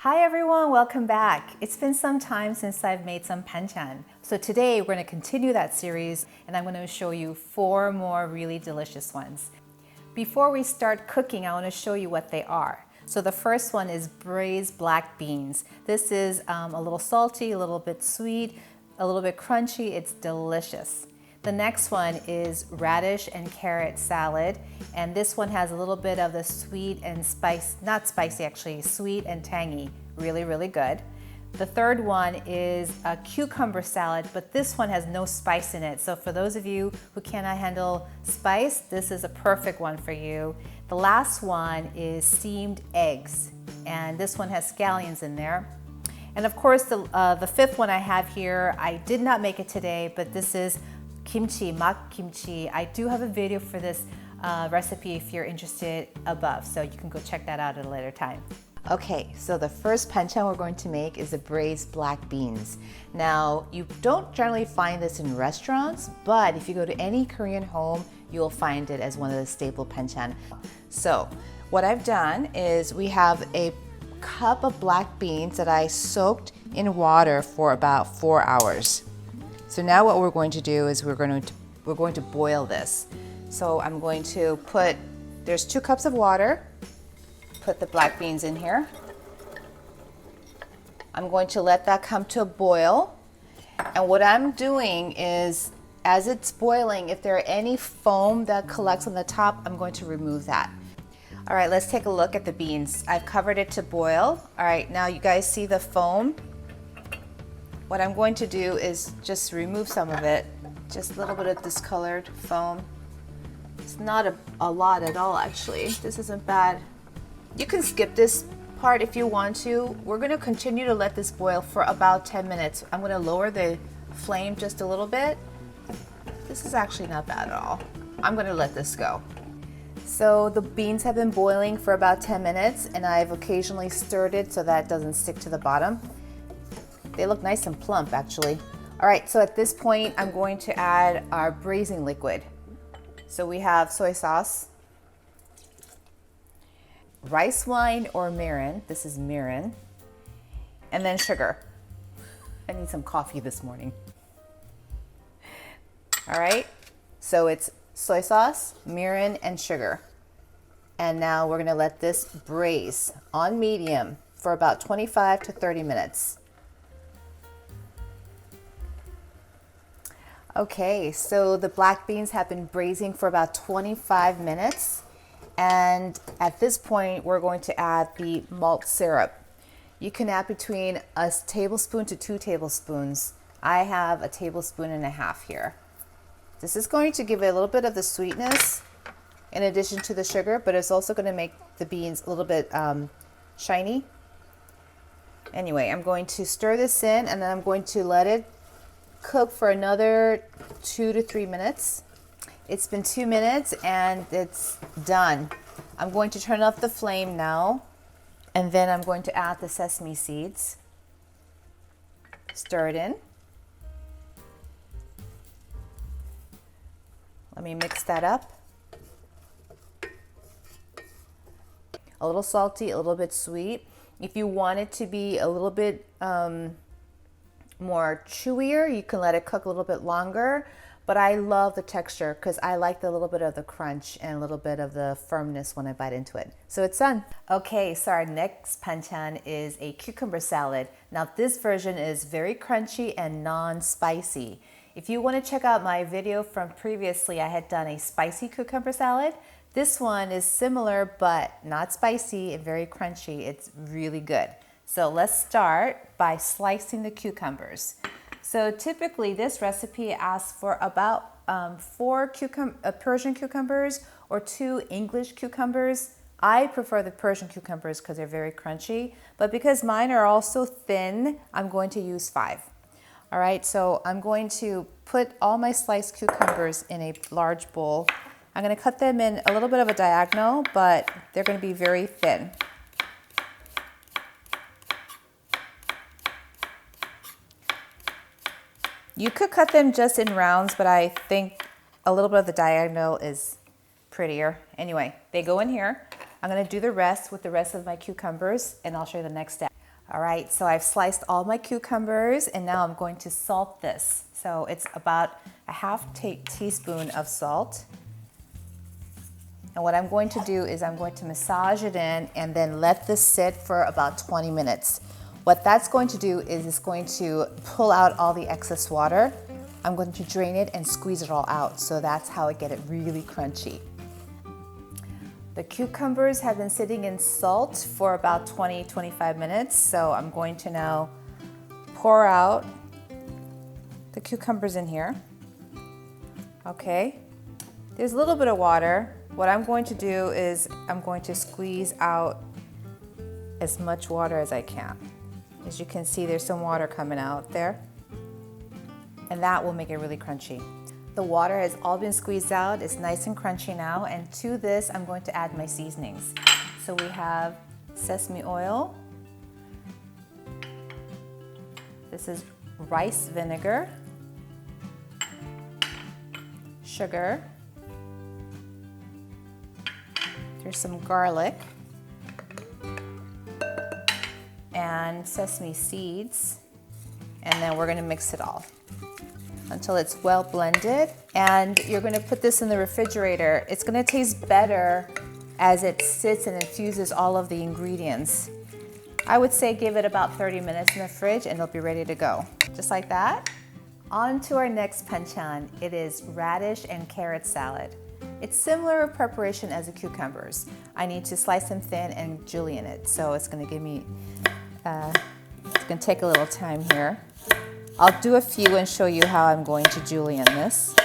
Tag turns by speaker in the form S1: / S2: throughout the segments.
S1: Hi everyone, welcome back. It's been some time since I've made some banchan. So today we're going to continue that series and I'm going to show you 4 more really delicious ones. Before we start cooking, I want to show you what they are. So the first one is braised black beans. This is a little salty, a little bit sweet, a little bit crunchy. It's delicious. The next one is radish and carrot salad, and this one has a little bit of the sweet and spice, not spicy actually, sweet and tangy. Really, really good. The third one is a cucumber salad, but this one has no spice in it. So for those of you who cannot handle spice, this is a perfect one for you. The last one is steamed eggs, and this one has scallions in there. And of course, the fifth one I have here, I did not make it today, but this is kimchi, mak kimchi. I do have a video for this recipe if you're interested above, so you can go check that out at a later time. Okay, so the first banchan we're going to make is the braised black beans. Now, you don't generally find this in restaurants, but if you go to any Korean home, you'll find it as one of the staple banchan. So, what I've done is we have a cup of black beans that I soaked in water for about 4 hours. So now what we're going to do is we're going to boil this. So I'm going to put, there's 2 cups of water. Put the black beans in here. I'm going to let that come to a boil. And what I'm doing is, as it's boiling, if there are any foam that collects on the top, I'm going to remove that. All right, let's take a look at the beans. I've covered it to boil. All right, now you guys see the foam? What I'm going to do is just remove some of it, just a little bit of discolored foam. It's not a lot at all, actually. This isn't bad. You can skip this part if you want to. We're going to continue to let this boil for about 10 minutes. I'm going to lower the flame just a little bit. This is actually not bad at all. I'm going to let this go. So the beans have been boiling for about 10 minutes, and I've occasionally stirred it so that it doesn't stick to the bottom. They look nice and plump, actually. All right, so at this point, I'm going to add our braising liquid. So we have soy sauce, rice wine or mirin. This is mirin. And then sugar. I need some coffee this morning. All right, so it's soy sauce, mirin, and sugar. And now we're gonna let this braise on medium for about 25 to 30 minutes. Okay, so the black beans have been braising for about 25 minutes. And at this point, we're going to add the malt syrup. You can add between a tablespoon to 2 tablespoons. I have 1.5 tablespoons here. This is going to give it a little bit of the sweetness in addition to the sugar, but it's also going to make the beans a little bit shiny. Anyway, I'm going to stir this in, and then I'm going to let it cook for another 2 to 3 minutes. It's been 2 minutes and it's done. I'm going to turn off the flame now, and then I'm going to add the sesame seeds. Stir it in. Let me mix that up. A little salty, a little bit sweet. If you want it to be a little bit more chewier, you can let it cook a little bit longer, but I love the texture because I like the little bit of the crunch and a little bit of the firmness when I bite into it. So it's done. Okay, so our next banchan is a cucumber salad. Now this version is very crunchy and non-spicy. If you want to check out my video from previously, I had done a spicy cucumber salad. This one is similar but not spicy and very crunchy. It's really good. So let's start by slicing the cucumbers. So typically this recipe asks for about 4 Persian cucumbers or 2 English cucumbers. I prefer the Persian cucumbers because they're very crunchy, but because mine are also thin, I'm going to use 5. All right, so I'm going to put all my sliced cucumbers in a large bowl. I'm going to cut them in a little bit of a diagonal, but they're going to be very thin. You could cut them just in rounds, but I think a little bit of the diagonal is prettier. Anyway, they go in here. I'm going to do the rest with the rest of my cucumbers, and I'll show you the next step. All right, so I've sliced all my cucumbers and now I'm going to salt this. So it's about a half teaspoon of salt. And what I'm going to do is I'm going to massage it in and then let this sit for about 20 minutes. What that's going to do is it's going to pull out all the excess water. I'm going to drain it and squeeze it all out. So that's how I get it really crunchy. The cucumbers have been sitting in salt for about 20-25 minutes. So I'm going to now pour out the cucumbers in here. Okay, there's a little bit of water. What I'm going to do is I'm going to squeeze out as much water as I can. As you can see, there's some water coming out there, and that will make it really crunchy. The water has all been squeezed out. It's nice and crunchy now, and to this I'm going to add my seasonings. So we have sesame oil. This is rice vinegar, sugar, there's some garlic, and sesame seeds, and then we're going to mix it all until it's well blended. And you're going to put this in the refrigerator. It's going to taste better as it sits and infuses all of the ingredients. I would say give it about 30 minutes in the fridge and it'll be ready to go. Just like that. On to our next banchan. It is radish and carrot salad. It's similar preparation as the cucumbers. I need to slice them thin and julienne it. So it's going to give me, it's going to take a little time here. I'll do a few and show you how I'm going to julienne this.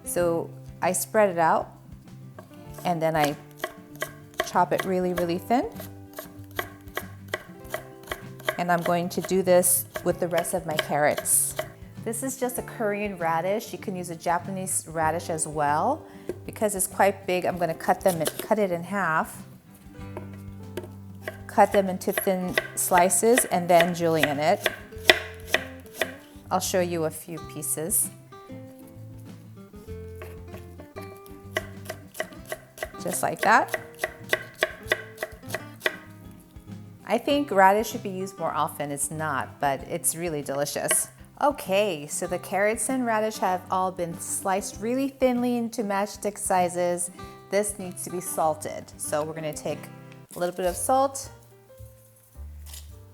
S1: So I spread it out and then I chop it really, really thin. And I'm going to do this with the rest of my carrots. This is just a Korean radish. You can use a Japanese radish as well. Because it's quite big, I'm going to cut it in half. Cut them into thin slices and then julienne it. I'll show you a few pieces. Just like that. I think radish should be used more often. It's not, but it's really delicious. Okay, so the carrots and radish have all been sliced really thinly into matchstick sizes. This needs to be salted. So we're going to take a little bit of salt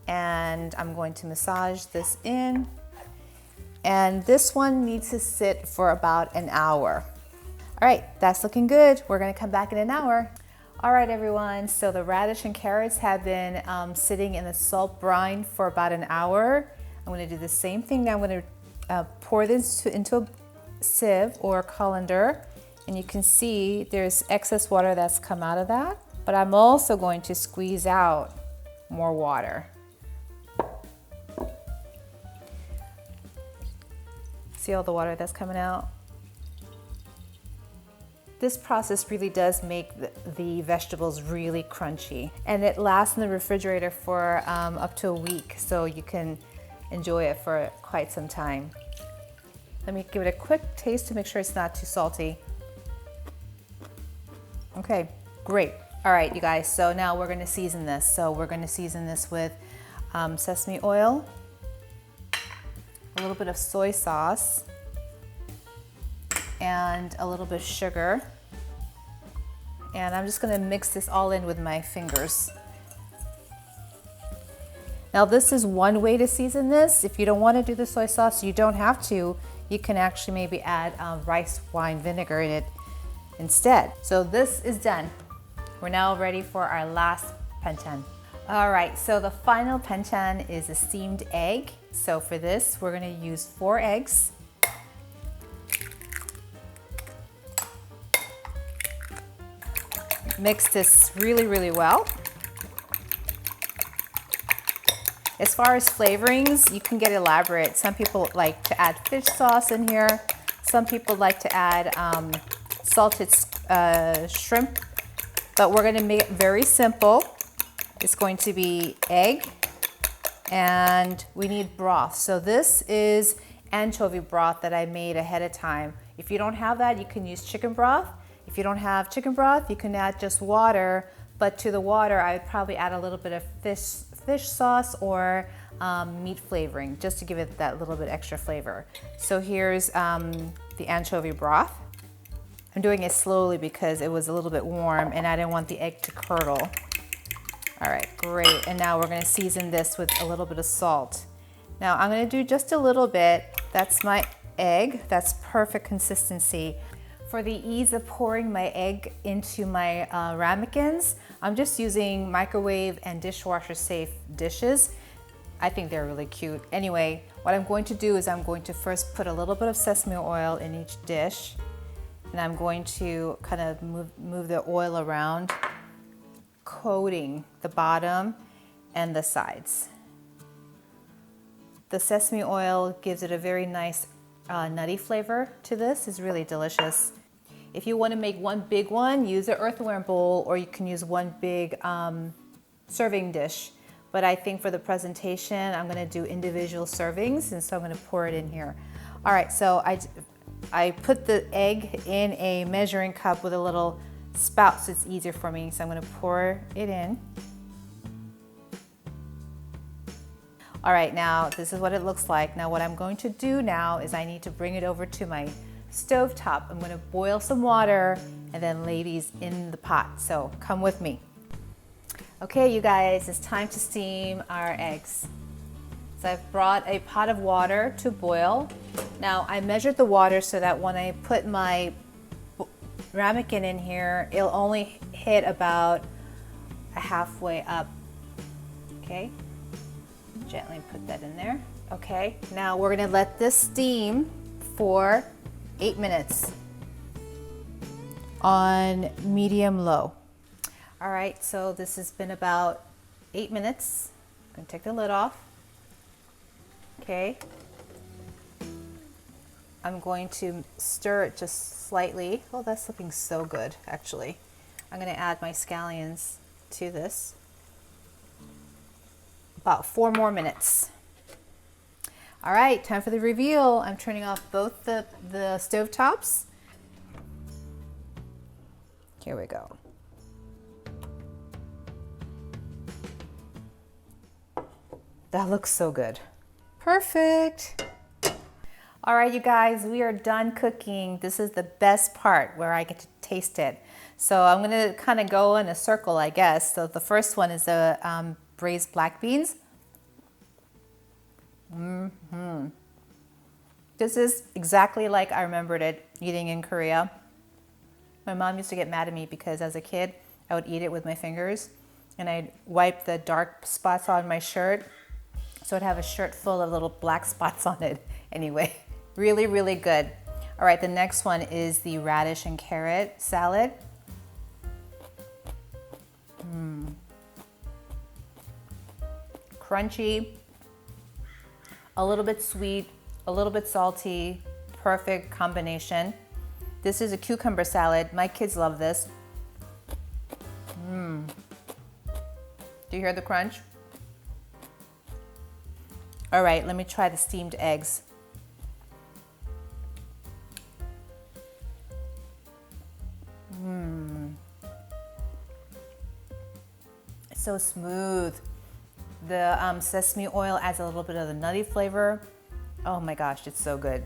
S1: and I'm going to massage this in. And this one needs to sit for about an hour. All right, that's looking good. We're going to come back in an hour. All right, everyone, so the radish and carrots have been sitting in the salt brine for about an hour. I'm going to do the same thing now. I'm going to pour this into a sieve or a colander, and you can see there's excess water that's come out of that, but I'm also going to squeeze out more water. See all the water that's coming out? This process really does make the vegetables really crunchy, and it lasts in the refrigerator for up to a week, so you can enjoy it for quite some time. Let me give it a quick taste to make sure it's not too salty. Okay, great. All right, you guys, so now we're gonna season this. So we're gonna season this with sesame oil, a little bit of soy sauce, and a little bit of sugar. And I'm just gonna mix this all in with my fingers. Now this is one way to season this. If you don't want to do the soy sauce, you don't have to. You can actually maybe add rice wine vinegar in it instead. So this is done. We're now ready for our last banchan. All right, so the final banchan is a steamed egg. So for this, we're gonna use 4 eggs. Mix this really, really well. As far as flavorings, you can get elaborate. Some people like to add fish sauce in here. Some people like to add salted shrimp, but we're gonna make it very simple. It's going to be egg, and we need broth. So this is anchovy broth that I made ahead of time. If you don't have that, you can use chicken broth. If you don't have chicken broth, you can add just water, but to the water, I would probably add a little bit of fish sauce or meat flavoring, just to give it that little bit extra flavor. So here's the anchovy broth. I'm doing it slowly because it was a little bit warm and I didn't want the egg to curdle. All right, great. And now we're gonna season this with a little bit of salt. Now I'm gonna do just a little bit. That's my egg. That's perfect consistency. For the ease of pouring my egg into my ramekins, I'm just using microwave and dishwasher safe dishes. I think they're really cute. Anyway, what I'm going to do is I'm going to first put a little bit of sesame oil in each dish, and I'm going to kind of move the oil around, coating the bottom and the sides. The sesame oil gives it a very nice nutty flavor to this. It's really delicious. If you want to make one big one, use an earthenware bowl, or you can use one big serving dish. But I think for the presentation, I'm going to do individual servings, and so I'm going to pour it in here. All right, so I put the egg in a measuring cup with a little spout so it's easier for me. So I'm going to pour it in. All right, now this is what it looks like. Now what I'm going to do now is I need to bring it over to my stove top. I'm going to boil some water and then lay these in the pot. So come with me. Okay, you guys, it's time to steam our eggs. So I've brought a pot of water to boil. Now I measured the water so that when I put my ramekin in here, it'll only hit about halfway up. Okay, gently put that in there. Okay, now we're gonna let this steam for 8 minutes on medium-low. All right, so this has been about 8 minutes. I'm gonna take the lid off. Okay. I'm going to stir it just slightly. Oh, that's looking so good, actually. I'm gonna add my scallions to this. About 4 more minutes. All right, time for the reveal. I'm turning off both the stove tops. Here we go. That looks so good. Perfect. All right, you guys, we are done cooking. This is the best part where I get to taste it. So I'm gonna kind of go in a circle, I guess. So the first one is the braised black beans. This is exactly like I remembered it eating in Korea. My mom used to get mad at me because as a kid, I would eat it with my fingers and I'd wipe the dark spots on my shirt. So I'd have a shirt full of little black spots on it. Anyway, really, really good. All right, the next one is the radish and carrot salad. Crunchy, a little bit sweet, a little bit salty, perfect combination. This is a cucumber salad. My kids love this. Do you hear the crunch? All right, let me try the steamed eggs. It's so smooth. The sesame oil adds a little bit of the nutty flavor. Oh my gosh, it's so good.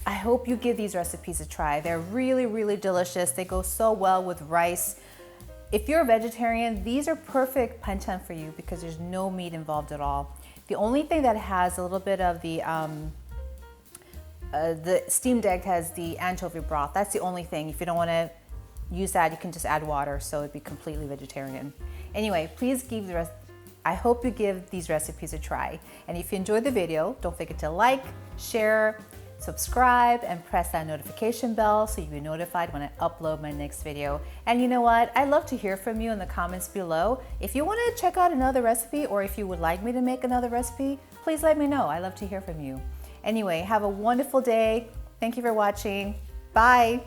S1: I hope you give these recipes a try. They're really, really delicious. They go so well with rice. If you're a vegetarian, these are perfect banchan for you because there's no meat involved at all. The only thing that has a little bit of the steamed egg has the anchovy broth. That's the only thing. If you don't want to use that, you can just add water, so it'd be completely vegetarian. Anyway, please give the rest. I hope you give these recipes a try. And if you enjoyed the video, don't forget to like, share, subscribe, and press that notification bell so you'll be notified when I upload my next video. And you know what? I'd love to hear from you in the comments below. If you want to check out another recipe or if you would like me to make another recipe, please let me know. I love to hear from you. Anyway, have a wonderful day. Thank you for watching. Bye.